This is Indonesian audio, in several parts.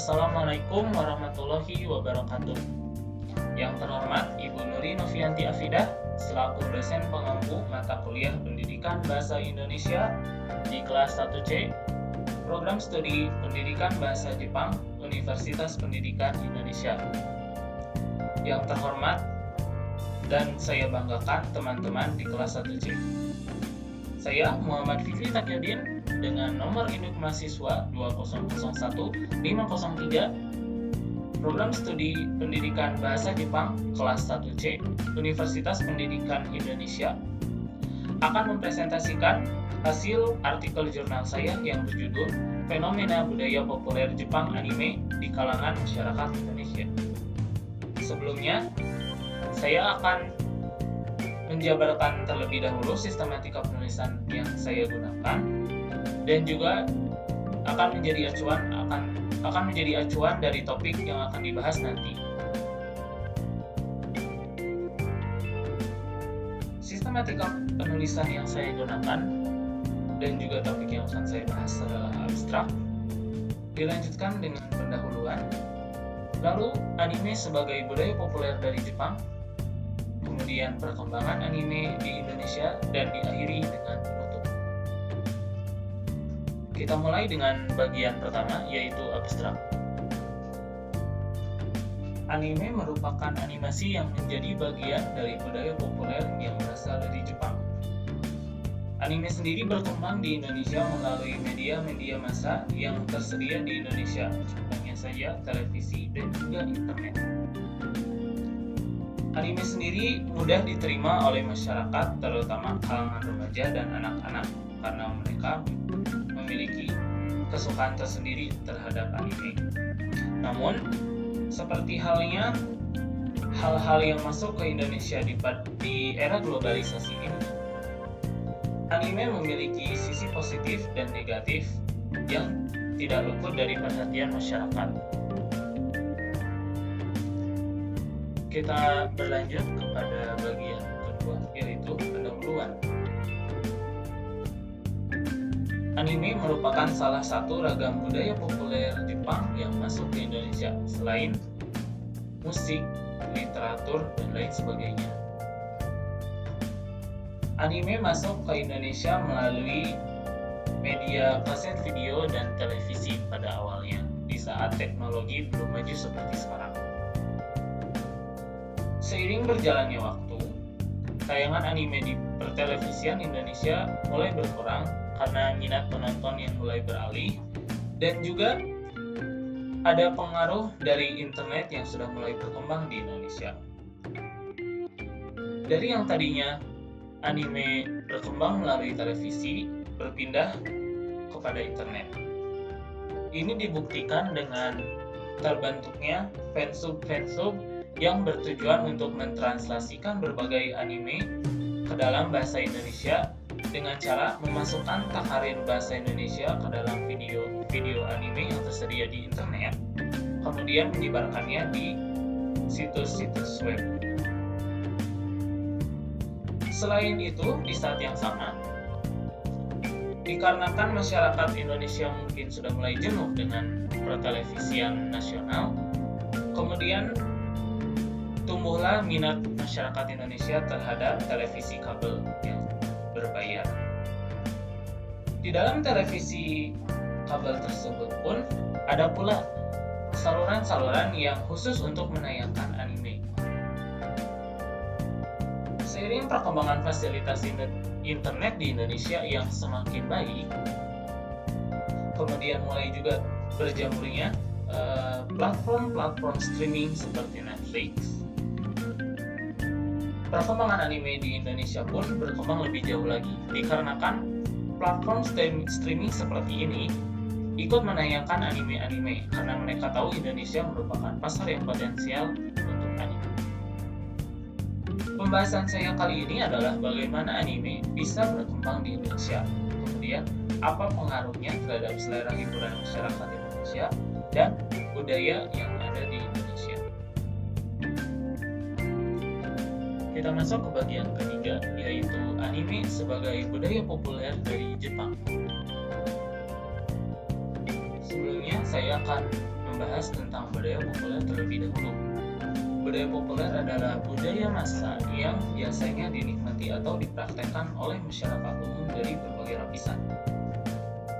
Assalamualaikum warahmatullahi wabarakatuh. Yang terhormat Ibu Nuri Novianti Afidah, selaku dosen pengampu mata kuliah Pendidikan Bahasa Indonesia di kelas 1C, Program Studi Pendidikan Bahasa Jepang, Universitas Pendidikan Indonesia. Yang terhormat dan saya banggakan teman-teman di kelas 1C. Saya Muhammad Fikri Takyudin dengan nomor induk mahasiswa 2001503, Program Studi Pendidikan Bahasa Jepang kelas 1C, Universitas Pendidikan Indonesia, akan mempresentasikan hasil artikel jurnal saya yang berjudul Fenomena Budaya Populer Jepang Anime di Kalangan Masyarakat Indonesia. Sebelumnya, saya akan menjabarkan terlebih dahulu sistematika penulisan yang saya gunakan dan juga akan menjadi acuan dari topik yang akan dibahas nanti. Sistematika penulisan yang saya gunakan dan juga topik yang akan saya bahas adalah abstrak. Dilanjutkan dengan pendahuluan, lalu anime sebagai budaya populer dari Jepang, kemudian perkembangan anime di Indonesia, dan diakhiri dengan penutup. Kita mulai dengan bagian pertama, yaitu abstrak. Anime merupakan animasi yang menjadi bagian dari budaya populer yang berasal dari Jepang. Anime sendiri berkembang di Indonesia melalui media-media massa yang tersedia di Indonesia, contohnya saja televisi dan juga internet. Anime sendiri mudah diterima oleh masyarakat, terutama kalangan remaja dan anak-anak, karena mereka memiliki kesukaan tersendiri terhadap anime. Namun, seperti halnya hal-hal yang masuk ke Indonesia di era globalisasi ini, anime memiliki sisi positif dan negatif yang tidak luput dari perhatian masyarakat. Kita berlanjut kepada bagian kedua, yaitu pendahuluan. Anime merupakan salah satu ragam budaya populer Jepang yang masuk ke Indonesia, selain musik, literatur, dan lain sebagainya. Anime masuk ke Indonesia melalui media kaset video dan televisi pada awalnya, di saat teknologi belum maju seperti sekarang. Seiring berjalannya waktu, tayangan anime di pertelevisian Indonesia mulai berkurang karena minat penonton yang mulai beralih, dan juga ada pengaruh dari internet yang sudah mulai berkembang di Indonesia. Dari yang tadinya anime berkembang melalui televisi, berpindah kepada internet. Ini dibuktikan dengan terbentuknya fansub yang bertujuan untuk mentranslasikan berbagai anime ke dalam bahasa Indonesia dengan cara memasukkan takarir bahasa Indonesia ke dalam video anime yang tersedia di internet, kemudian menyebarkannya di situs-situs web. Selain itu, di saat yang sama, dikarenakan masyarakat Indonesia mungkin sudah mulai jenuh dengan pertelevisian nasional, kemudian tumbuhlah minat masyarakat Indonesia terhadap televisi kabel yang berbayar. Di dalam televisi kabel tersebut pun ada pula saluran-saluran yang khusus untuk menayangkan anime. Seiring perkembangan fasilitas internet di Indonesia yang semakin baik, kemudian mulai juga berjamurnya platform streaming seperti Netflix. Perkembangan anime di Indonesia pun berkembang lebih jauh lagi, dikarenakan platform streaming seperti ini ikut menayangkan anime-anime karena mereka tahu Indonesia merupakan pasar yang potensial untuk anime. Pembahasan saya kali ini adalah bagaimana anime bisa berkembang di Indonesia, kemudian apa pengaruhnya terhadap selera hiburan masyarakat Indonesia dan budaya yang ada di Indonesia. Kita masuk ke bagian ketiga, yaitu anime sebagai budaya populer dari Jepang. Sebelumnya saya akan membahas tentang budaya populer terlebih dahulu. Budaya populer adalah budaya massa yang biasanya dinikmati atau dipraktekkan oleh masyarakat umum dari berbagai lapisan.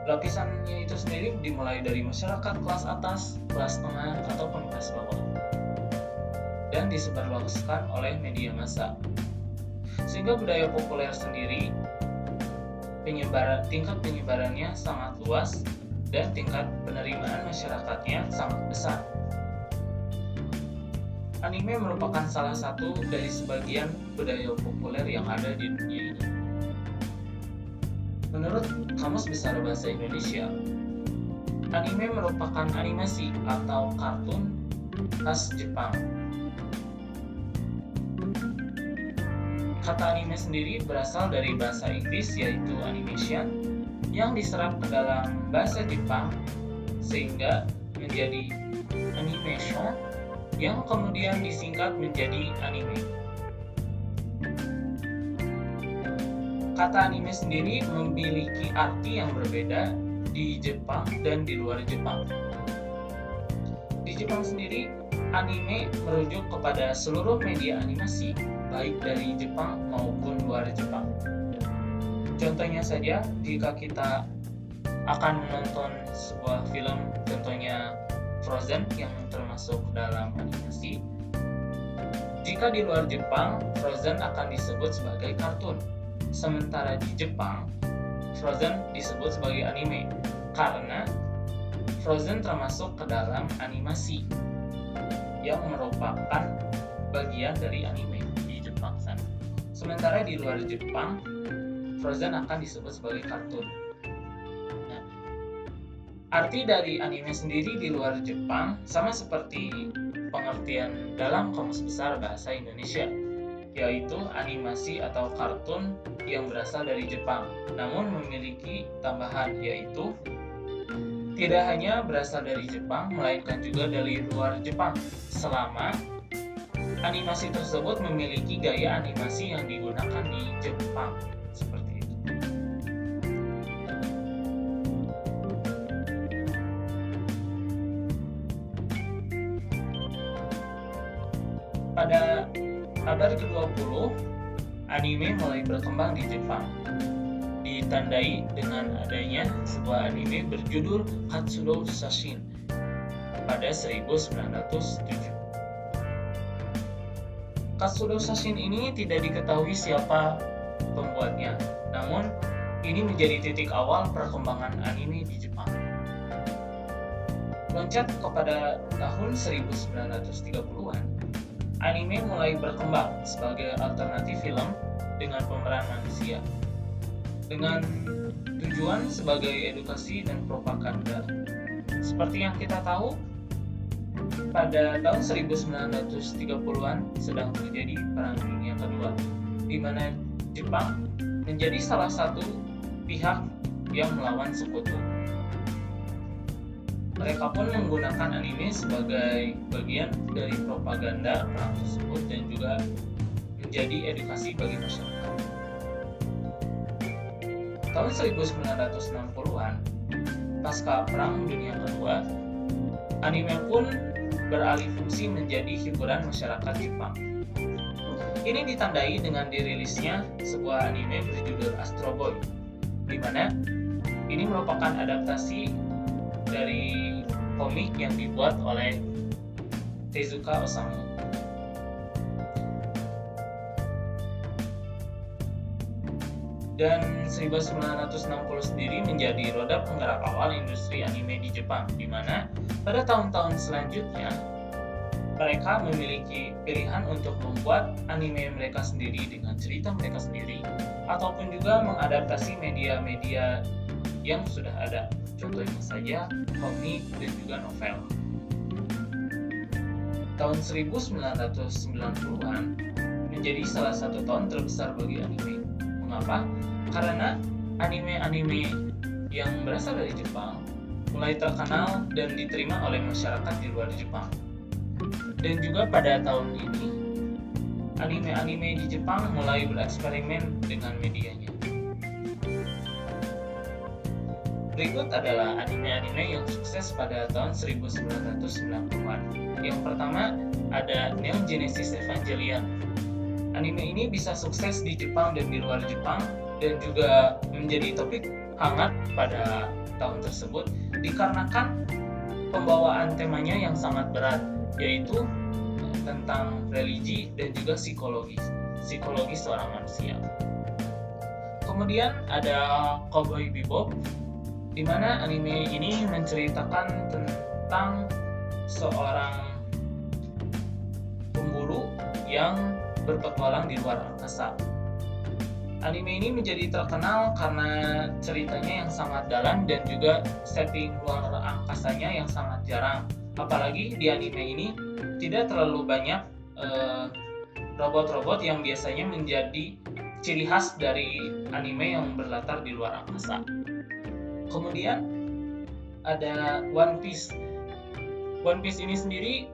Lapisannya itu sendiri dimulai dari masyarakat kelas atas, kelas tengah, ataupun kelas bawah, dan disebarluaskan oleh media massa. Sehingga budaya populer sendiri tingkat penyebarannya sangat luas dan tingkat penerimaan masyarakatnya sangat besar. Anime merupakan salah satu dari sebagian budaya populer yang ada di dunia ini. Menurut Kamus Besar Bahasa Indonesia, anime merupakan animasi atau kartun khas Jepang. Kata anime sendiri berasal dari bahasa Inggris yaitu animation yang diserap ke dalam bahasa Jepang sehingga menjadi animation yang kemudian disingkat menjadi anime. Kata anime sendiri memiliki arti yang berbeda di Jepang dan di luar Jepang. Di Jepang sendiri, anime merujuk kepada seluruh media animasi, baik dari Jepang maupun luar Jepang. Contohnya saja, jika kita akan menonton sebuah film, contohnya Frozen yang termasuk dalam animasi. Jika di luar Jepang, Frozen akan disebut sebagai kartun. Sementara di Jepang, Frozen disebut sebagai anime karena Frozen termasuk ke dalam animasi yang merupakan bagian dari anime di Jepang sana. Sementara di luar Jepang, Frozen akan disebut sebagai kartun. Arti dari anime sendiri di luar Jepang sama seperti pengertian dalam Kamus Besar Bahasa Indonesia, yaitu animasi atau kartun yang berasal dari Jepang, namun memiliki tambahan yaitu tidak hanya berasal dari Jepang, melainkan juga dari luar Jepang, selama animasi tersebut memiliki gaya animasi yang digunakan di Jepang. Seperti itu. Pada abad ke-20, anime mulai berkembang di Jepang. Ditandai dengan adanya sebuah anime berjudul Katsuro Sashin pada 1907. Katsuro Sashin ini tidak diketahui siapa pembuatnya, namun ini menjadi titik awal perkembangan anime di Jepang. Loncat kepada tahun 1930-an, anime mulai berkembang sebagai alternatif film dengan pemeran manusia, dengan tujuan sebagai edukasi dan propaganda. Seperti yang kita tahu, pada tahun 1930-an sedang terjadi Perang Dunia Kedua, di mana Jepang menjadi salah satu pihak yang melawan sekutu. Mereka pun menggunakan anime sebagai bagian dari propaganda perang tersebut dan juga menjadi edukasi bagi masyarakat. Tahun 1960-an, pasca Perang Dunia Kedua, anime pun beralih fungsi menjadi hiburan masyarakat Jepang. Ini ditandai dengan dirilisnya sebuah anime berjudul Astro Boy, di mana ini merupakan adaptasi dari komik yang dibuat oleh Tezuka Osamu. Dan 1960 sendiri menjadi roda penggerak awal industri anime di Jepang, di mana pada tahun-tahun selanjutnya mereka memiliki pilihan untuk membuat anime mereka sendiri dengan cerita mereka sendiri, ataupun juga mengadaptasi media-media yang sudah ada, contohnya saja komik dan juga novel. Tahun 1990-an menjadi salah satu tahun terbesar bagi anime. Mengapa? Karena anime-anime yang berasal dari Jepang mulai terkenal dan diterima oleh masyarakat di luar Jepang. Dan juga pada tahun ini, anime-anime di Jepang mulai bereksperimen dengan medianya. Berikut adalah anime-anime yang sukses pada tahun 1990-an. Yang pertama ada Neon Genesis Evangelion. Anime ini bisa sukses di Jepang dan di luar Jepang dan juga menjadi topik hangat pada tahun tersebut dikarenakan pembawaan temanya yang sangat berat, yaitu tentang religi dan juga psikologi seorang manusia. Kemudian ada Cowboy Bebop, di mana anime ini menceritakan tentang seorang pemburu yang berpetualang di luar angkasa. Anime ini menjadi terkenal karena ceritanya yang sangat dalam dan juga setting luar angkasanya yang sangat jarang. Apalagi di anime ini tidak terlalu banyak robot-robot yang biasanya menjadi ciri khas dari anime yang berlatar di luar angkasa. Kemudian ada One Piece. One Piece ini sendiri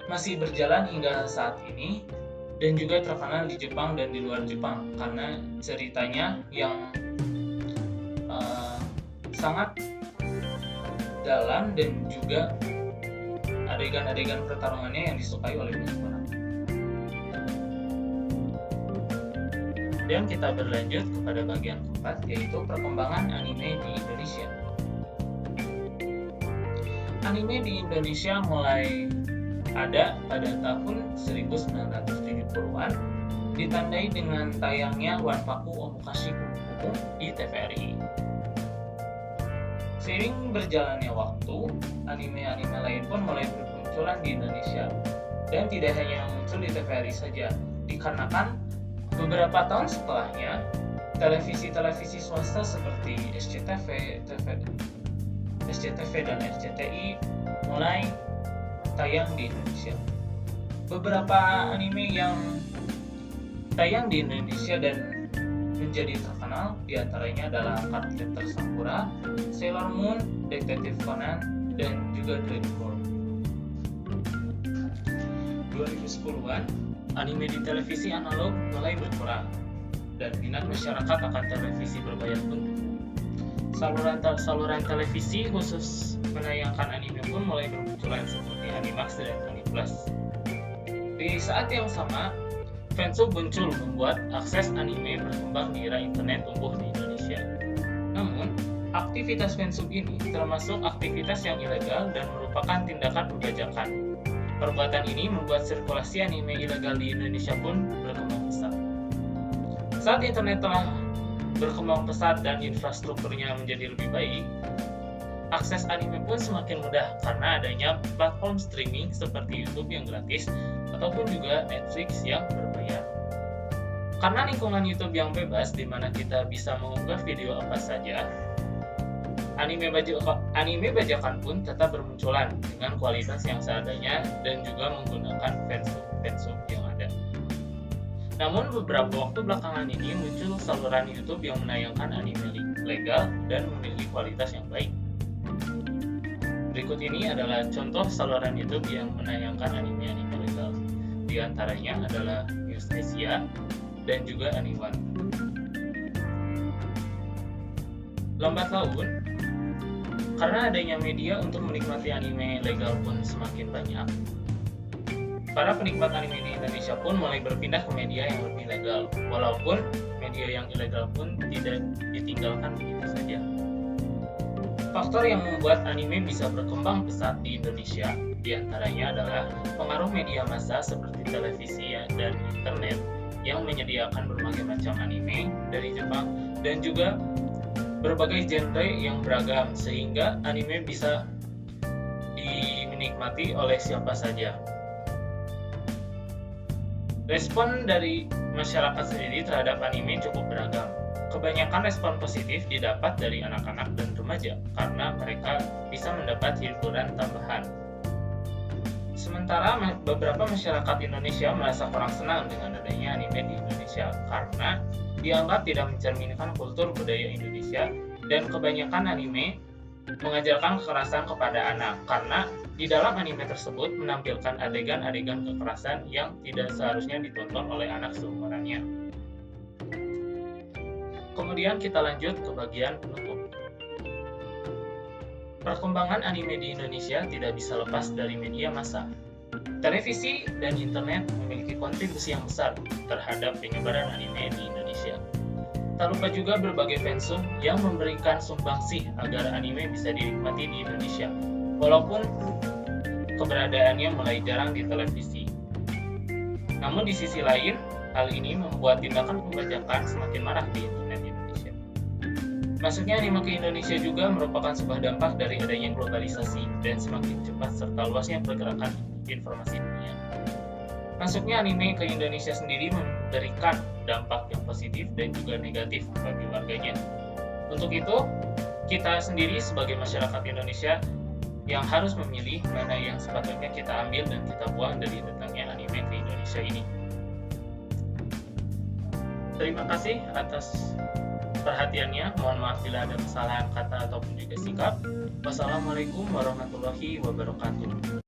masih berjalan hingga saat ini dan juga terkenal di Jepang dan di luar Jepang karena ceritanya yang sangat dalam dan juga adegan-adegan pertarungannya yang disukai oleh banyak orang. Dan kita berlanjut kepada bagian keempat, yaitu perkembangan anime di Indonesia. Anime di Indonesia mulai ada pada tahun 1970-an, ditandai dengan tayangnya Wanpaku Omukashi Kumu di TVRI. Seiring berjalannya waktu, anime-anime lain pun mulai bermunculan di Indonesia, dan tidak hanya muncul di TVRI saja, dikarenakan beberapa tahun setelahnya, televisi-televisi swasta seperti SCTV dan RCTI mulai tayang di Indonesia. Beberapa anime yang tayang di Indonesia dan menjadi terkenal diantaranya adalah Cardcaptor Sakura, Sailor Moon, Detektif Conan, dan juga Dragon Ball. 2010-an, anime di televisi analog mulai berkurang dan minat masyarakat akan televisi berbayar pun tumbuh. Saluran televisi khusus menayangkan anime pun mulai bermunculan seperti Animax dan Animplus. Di saat yang sama, fansub muncul membuat akses anime berkembang di era internet tumbuh di Indonesia. Namun, aktivitas fansub ini termasuk aktivitas yang ilegal dan merupakan tindakan pembajakan. Perbuatan ini membuat sirkulasi anime ilegal di Indonesia pun berkembang pesat. Saat internet telah berkembang pesat dan infrastrukturnya menjadi lebih baik, akses anime pun semakin mudah karena adanya platform streaming seperti YouTube yang gratis ataupun juga Netflix yang berbayar. Karena lingkungan YouTube yang bebas di mana kita bisa mengunggah video apa saja, anime bajakan pun tetap bermunculan dengan kualitas yang seadanya dan juga menggunakan fansub yang ada. Namun beberapa waktu belakangan ini muncul saluran YouTube yang menayangkan anime legal dan memiliki kualitas yang baik. Berikut ini adalah contoh saluran YouTube yang menayangkan anime-anime legal. Di antaranya adalah News Asia dan juga Aniwan. Lambat laun, karena adanya media untuk menikmati anime legal pun semakin banyak, para penikmat anime di Indonesia pun mulai berpindah ke media yang lebih legal, walaupun media yang ilegal pun tidak ditinggalkan begitu saja. Faktor yang membuat anime bisa berkembang pesat di Indonesia diantaranya adalah pengaruh media massa seperti televisi dan internet yang menyediakan berbagai macam anime dari Jepang dan juga berbagai genre yang beragam sehingga anime bisa dinikmati oleh siapa saja. Respon dari masyarakat sendiri terhadap anime cukup beragam. Kebanyakan respon positif didapat dari anak-anak dan remaja karena mereka bisa mendapat hiburan tambahan. Sementara beberapa masyarakat Indonesia merasa kurang senang dengan adanya anime di Indonesia karena dianggap tidak mencerminkan kultur budaya Indonesia dan kebanyakan anime mengajarkan kekerasan kepada anak karena di dalam anime tersebut menampilkan adegan-adegan kekerasan yang tidak seharusnya ditonton oleh anak seumurannya. Kemudian kita lanjut ke bagian penutup. Perkembangan anime di Indonesia tidak bisa lepas dari media massa. Televisi dan internet memiliki kontribusi yang besar terhadap penyebaran anime di Indonesia. Tak lupa juga berbagai fansub yang memberikan sumbangsih agar anime bisa dinikmati di Indonesia, walaupun keberadaannya mulai jarang di televisi. Namun di sisi lain, hal ini membuat tindakan pembajakan semakin marak di internet Indonesia. Masuknya anime ke Indonesia juga merupakan sebuah dampak dari adanya globalisasi dan semakin cepat serta luasnya pergerakan informasi dunia. Masuknya anime ke Indonesia sendiri memberikan dampak yang positif dan juga negatif bagi warganya. Untuk itu, kita sendiri sebagai masyarakat Indonesia yang harus memilih mana yang sepatutnya kita ambil dan kita buang dari datangnya anime ke Indonesia ini. Terima kasih atas perhatiannya. Mohon maaf bila ada kesalahan kata ataupun juga sikap. Wassalamualaikum warahmatullahi wabarakatuh.